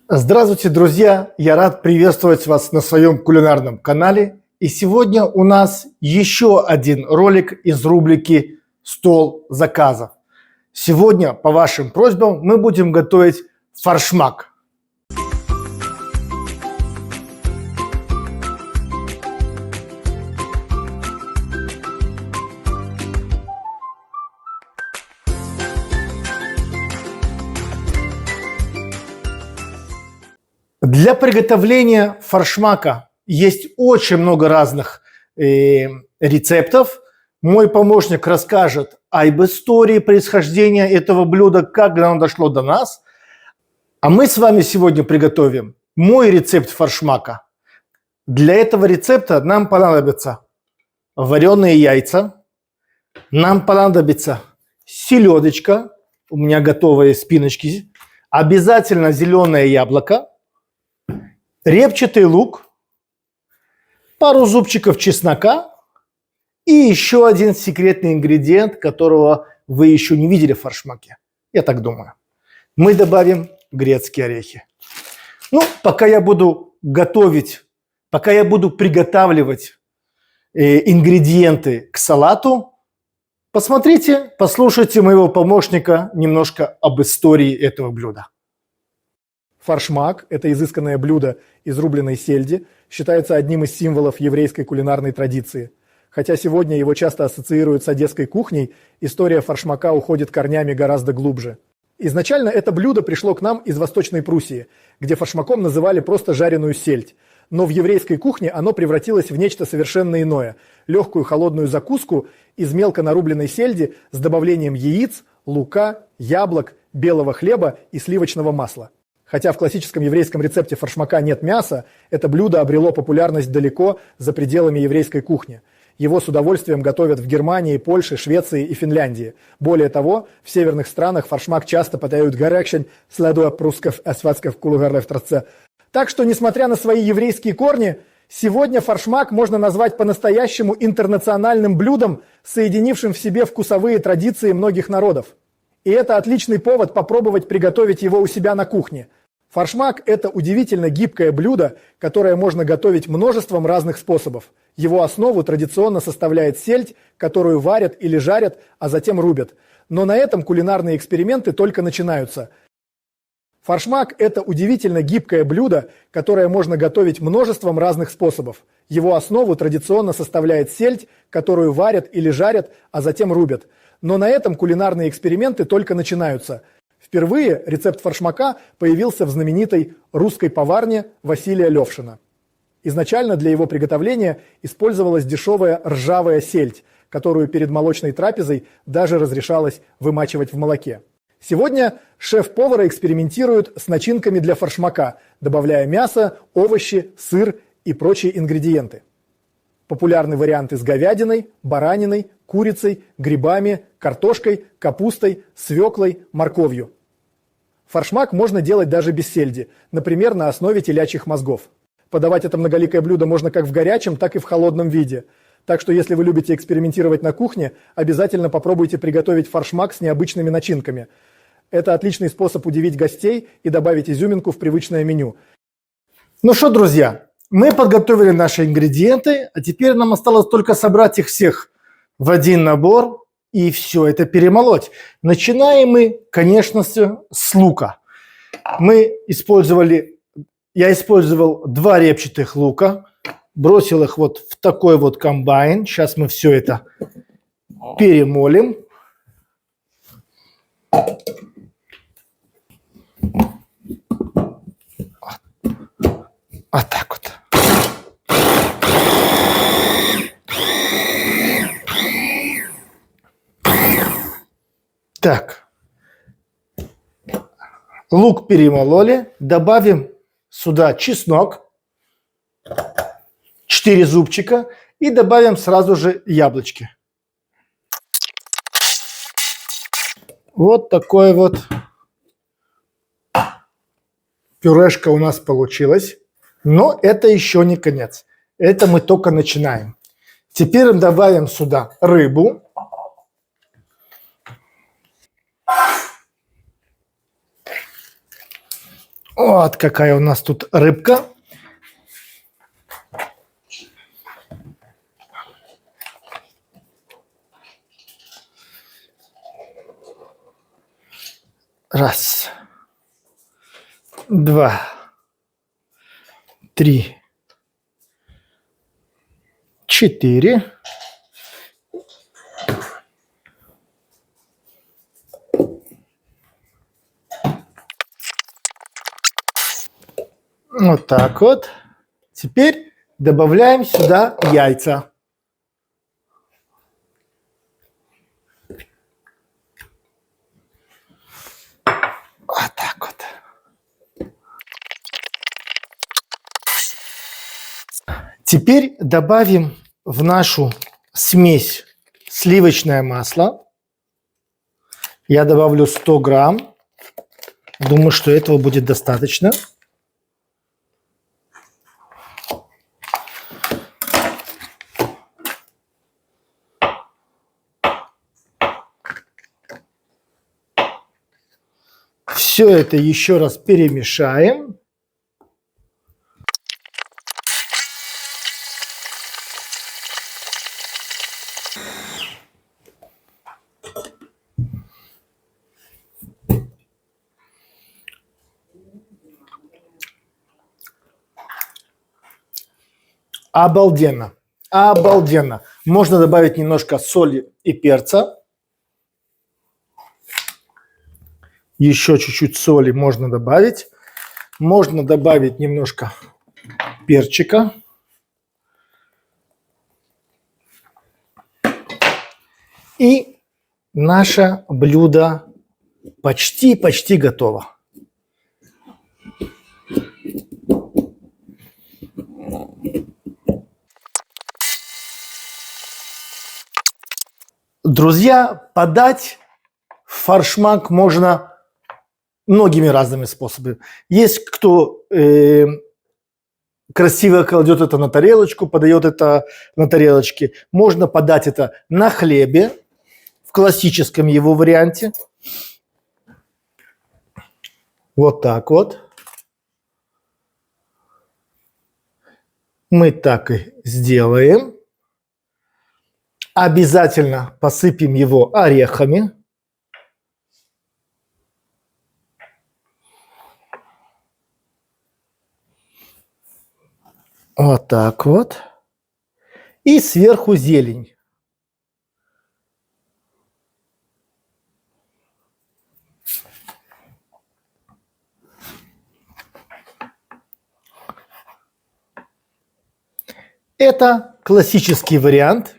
Здравствуйте, друзья! Я рад приветствовать вас на своем кулинарном канале. И сегодня у нас еще один ролик из рубрики «Стол заказов». Сегодня, по вашим просьбам, мы будем готовить форшмак. Для приготовления форшмака есть очень много разных рецептов. Мой помощник расскажет об истории происхождения этого блюда, как оно дошло до нас. А мы с вами сегодня приготовим мой рецепт форшмака. Для этого рецепта нам понадобятся вареные яйца, нам понадобится селедочка, у меня готовые спиночки, обязательно зеленое яблоко, репчатый лук, пару зубчиков чеснока и еще один секретный ингредиент, которого вы еще не видели в форшмаке. Я так думаю. Мы добавим грецкие орехи. Пока я буду готовить, пока я буду приготавливать ингредиенты к салату, посмотрите, послушайте моего помощника немножко об истории этого блюда. Форшмак – это изысканное блюдо из рубленой сельди, считается одним из символов еврейской кулинарной традиции. Хотя сегодня его часто ассоциируют с одесской кухней, история форшмака уходит корнями гораздо глубже. Изначально это блюдо пришло к нам из Восточной Пруссии, где форшмаком называли просто жареную сельдь. Но в еврейской кухне оно превратилось в нечто совершенно иное – легкую холодную закуску из мелко нарубленной сельди с добавлением яиц, лука, яблок, белого хлеба и сливочного масла. Хотя в классическом еврейском рецепте форшмака нет мяса, это блюдо обрело популярность далеко за пределами еврейской кухни. Его с удовольствием готовят в Германии, Польше, Швеции и Финляндии. Более того, в северных странах форшмак часто подают горячен, следуя прусков эсватсков кулугарлев траце. Так что, несмотря на свои еврейские корни, сегодня форшмак можно назвать по-настоящему интернациональным блюдом, соединившим в себе вкусовые традиции многих народов. И это отличный повод попробовать приготовить его у себя на кухне. Форшмак – это удивительно гибкое блюдо, которое можно готовить множеством разных способов. Его основу традиционно составляет сельдь, которую варят или жарят, а затем рубят. Но на этом кулинарные эксперименты только начинаются. Форшмак – это удивительно гибкое блюдо, которое можно готовить множеством разных способов. Его основу традиционно составляет сельдь, которую варят или жарят, а затем рубят. Но на этом кулинарные эксперименты только начинаются. Впервые рецепт форшмака появился в знаменитой русской поварне Василия Левшина. Изначально для его приготовления использовалась дешевая ржавая сельдь, которую перед молочной трапезой даже разрешалось вымачивать в молоке. Сегодня шеф-повары экспериментируют с начинками для форшмака, добавляя мясо, овощи, сыр и прочие ингредиенты. Популярны варианты с говядиной, бараниной, курицей, грибами, картошкой, капустой, свеклой, морковью. Форшмак можно делать даже без сельди, например, на основе телячьих мозгов. Подавать это многоликое блюдо можно как в горячем, так и в холодном виде. Так что если вы любите экспериментировать на кухне, обязательно попробуйте приготовить форшмак с необычными начинками. Это отличный способ удивить гостей и добавить изюминку в привычное меню. Ну что, друзья, мы подготовили наши ингредиенты, а теперь нам осталось только собрать их всех в один набор и все это перемолоть. Начинаем мы, конечно, с лука. Я использовал 2 репчатых лука, бросил их вот в такой вот комбайн. Сейчас мы все это перемолим. Вот так вот. Так. Лук перемололи. Добавим сюда чеснок. 4 зубчика. И добавим сразу же яблочки. Вот такой вот пюрешка у нас получилась. Но это еще не конец. Это мы только начинаем. Теперь добавим сюда рыбу. Вот какая у нас тут рыбка. Раз, два, три, четыре. Вот так вот. Теперь добавляем сюда яйца. Вот так вот. Теперь добавим в нашу смесь сливочное масло. Я добавлю 100 грамм. Думаю, что этого будет достаточно. Все это еще раз перемешаем. Обалденно. Обалденно. Можно добавить немножко соли и перца. Еще чуть-чуть соли можно добавить. Можно добавить немножко перчика. И наше блюдо почти готово. Друзья, подать форшмак можно многими разными способами. Есть кто красиво кладет это на тарелочку, подает это на тарелочке. Можно подать это на хлебе, в классическом его варианте. Вот так вот. Мы так и сделаем. Обязательно посыпем его орехами. Вот так вот. И сверху зелень. Это классический вариант.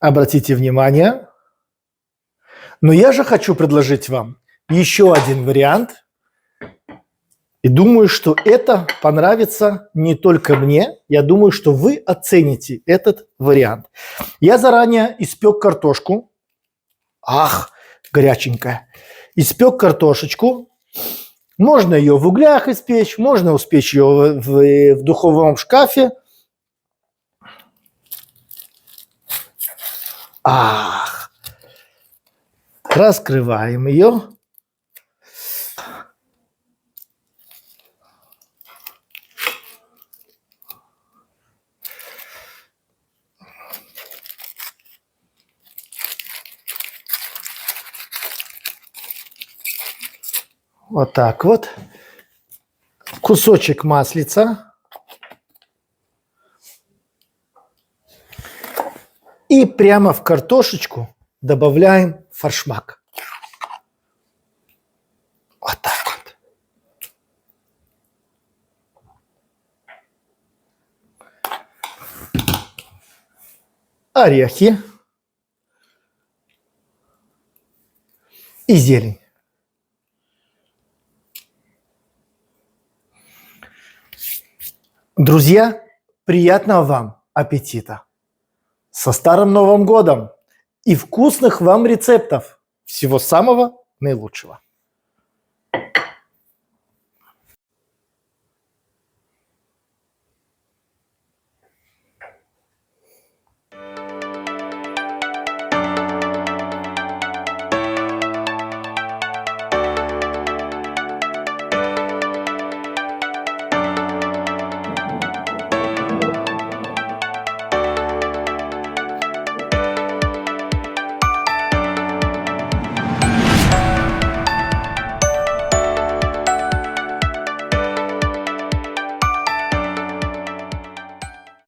Обратите внимание. Но я же хочу предложить вам еще один вариант. И думаю, что это понравится не только мне. Я думаю, что вы оцените этот вариант. Я заранее испек картошку. Ах, горяченькая. Испек картошечку. Можно ее в углях испечь, можно испечь ее в духовом шкафе. Ах, раскрываем ее. Вот так вот. Кусочек маслица. И прямо в картошечку добавляем форшмак. Вот так вот. Орехи. И зелень. Друзья, приятного вам аппетита! Со Старым Новым Годом! И вкусных вам рецептов! Всего самого наилучшего!